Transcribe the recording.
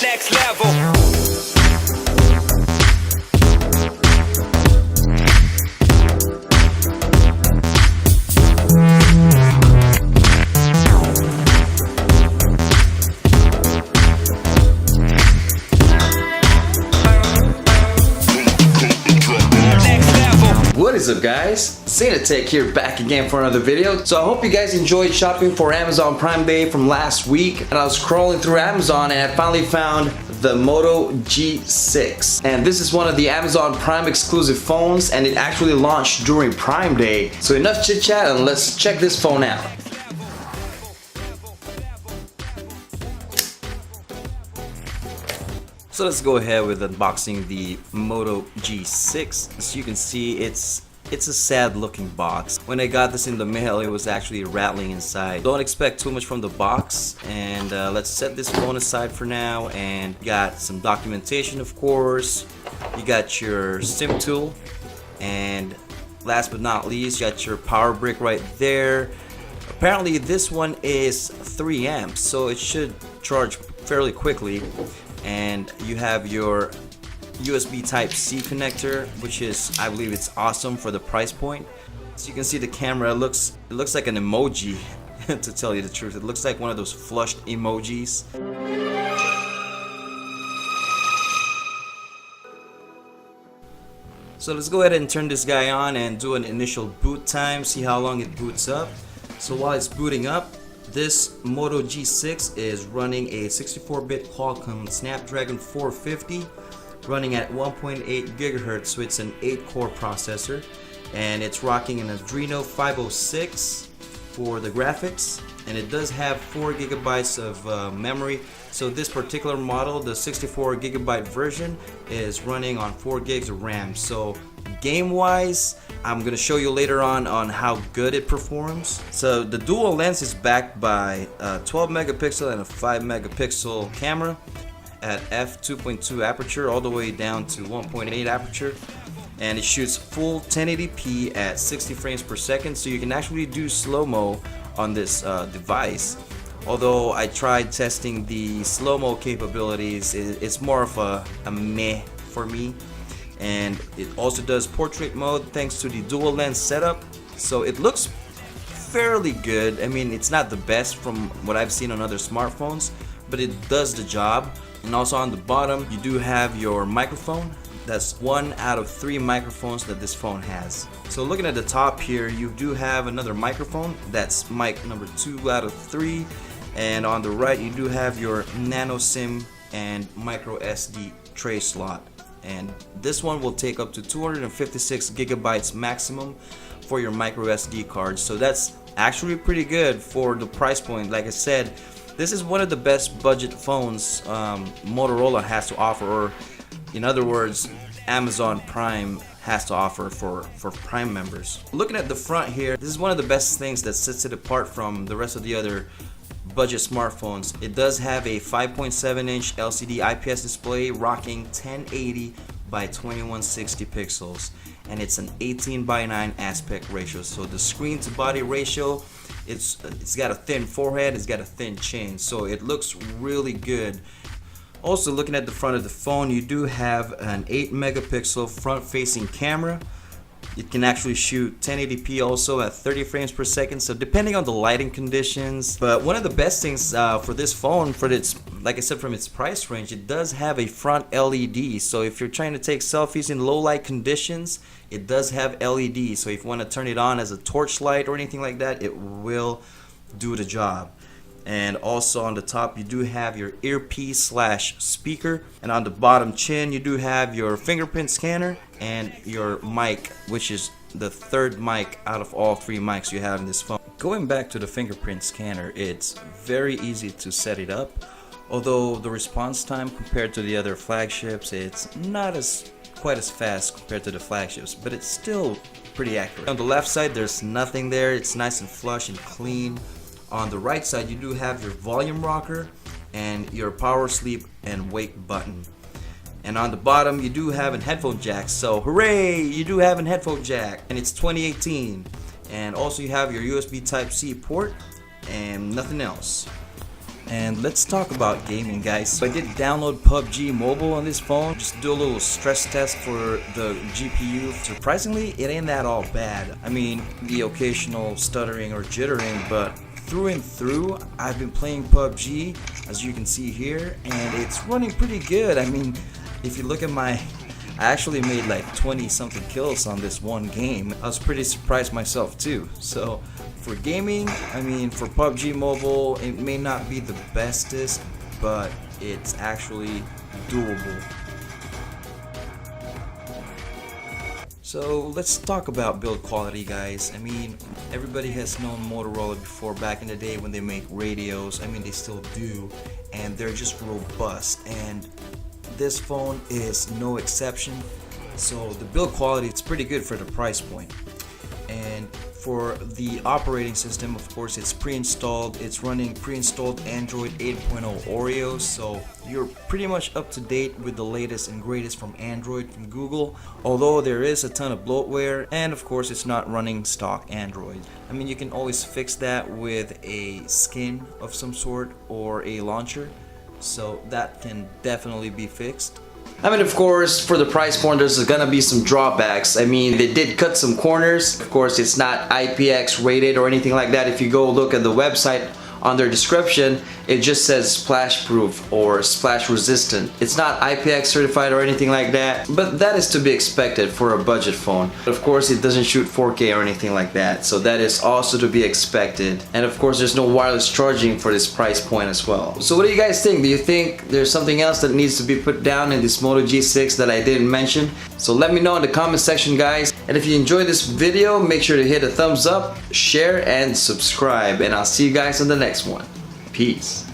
Next level. What is up, guys? Tech here, back again for another video. So I hope you guys enjoyed shopping for Amazon Prime Day from last week. And I was scrolling through Amazon and I finally found the Moto G6. And this is one of the Amazon Prime exclusive phones, and it actually launched during Prime Day. So enough chit chat and let's check this phone out. So let's go ahead with unboxing the Moto G6. As you can see, it's a sad looking box. When I got this in the mail, it was actually rattling inside. Don't expect too much from the box, and let's set this phone aside for now. And got some documentation, of course. You got your SIM tool, and last but not least, you got your power brick right there. Apparently this one is 3 amps, so it should charge fairly quickly. And you have your USB Type-C connector, which is, I believe it's awesome for the price point. So you can see the camera, it looks like an emoji to tell you the truth. It looks like one of those flushed emojis. So let's go ahead and turn this guy on and do an initial boot time, see how long it boots up. So while it's booting up, this Moto G6 is running a 64-bit Qualcomm Snapdragon 450 running at 1.8 gigahertz, so it's an 8-core processor, and it's rocking an Adreno 506 for the graphics, and it does have 4 gigabytes of memory. So this particular model, the 64 gigabyte version, is running on 4 gigs of RAM. So game wise, I'm gonna show you later on how good it performs. So the dual lens is backed by a 12 megapixel and a 5 megapixel camera at f2.2 aperture all the way down to 1.8 aperture, and it shoots full 1080p at 60 frames per second, so you can actually do slow-mo on this device. Although I tried testing the slow-mo capabilities, it's more of a meh for me. And it also does portrait mode thanks to the dual lens setup, so it looks fairly good. I mean, it's not the best from what I've seen on other smartphones, but it does the job. And also on the bottom, you do have your microphone. That's 1 out of 3 microphones that this phone has. So looking at the top here, you do have another microphone. That's mic number 2 out of 3. And on the right, you do have your nano SIM and micro SD tray slot. And this one will take up to 256 gigabytes maximum for your micro SD card. So that's actually pretty good for the price point. Like I said, this is one of the best budget phones Motorola has to offer, or in other words, Amazon Prime has to offer for Prime members. Looking at the front here, this is one of the best things that sets it apart from the rest of the other budget smartphones. It does have a 5.7-inch LCD IPS display rocking 1080 by 2160 pixels, and it's an 18:9 aspect ratio. So the screen to body ratio, it's got a thin forehead, it's got a thin chin, so it looks really good. Also, looking at the front of the phone, you do have an 8 megapixel front facing camera. It can actually shoot 1080p also at 30 frames per second, so depending on the lighting conditions. But one of the best things for this phone, for its, like I said, from its price range, it does have a front LED. So if you're trying to take selfies in low light conditions, it does have LED. So if you want to turn it on as a torch light or anything like that, it will do the job. And also on the top, you do have your earpiece slash speaker, and on the bottom chin you do have your fingerprint scanner and your mic, which is the third mic out of all 3 mics you have in this phone. Going back to the fingerprint scanner, it's very easy to set it up, although the response time compared to the other flagships, it's not quite as fast compared to the flagships, but it's still pretty accurate. On the left side, there's nothing there. It's nice and flush and clean. On the right side, you do have your volume rocker and your power sleep and wake button. And on the bottom, you do have a headphone jack. So hooray, you do have a headphone jack, and it's 2018. And also you have your USB Type-C port and nothing else. And let's talk about gaming, guys. So I did download PUBG Mobile on this phone, just do a little stress test for the GPU. Surprisingly, it ain't that all bad. I mean, the occasional stuttering or jittering, but through and through, I've been playing PUBG, as you can see here, and it's running pretty good. I mean, if you look at I actually made like 20 something kills on this one game. I was pretty surprised myself too. So for gaming, I mean, for PUBG Mobile, it may not be the bestest, but it's actually doable. So let's talk about build quality, guys. I mean, everybody has known Motorola before, back in the day when they make radios. I mean, they still do, and they're just robust, and this phone is no exception. So the build quality, it's pretty good for the price point. And for the operating system, of course, it's pre-installed. It's running pre-installed Android 8.0 Oreo, so you're pretty much up to date with the latest and greatest from Android from Google, although there is a ton of bloatware, and of course it's not running stock Android. I mean, you can always fix that with a skin of some sort or a launcher, so that can definitely be fixed. I mean, of course, for the price point, there's gonna be some drawbacks. I mean, they did cut some corners. Of course, it's not IPX rated or anything like that. If you go look at the website, on their description, it just says splash proof or splash resistant. It's not IPX certified or anything like that, but that is to be expected for a budget phone. Of course, it doesn't shoot 4K or anything like that, so that is also to be expected. And of course, there's no wireless charging for this price point as well. So what do you guys think? Do you think there's something else that needs to be put down in this Moto G6 that I didn't mention? So let me know in the comment section, guys. And if you enjoyed this video, make sure to hit a thumbs up, share, and subscribe. And I'll see you guys in the next one. Peace.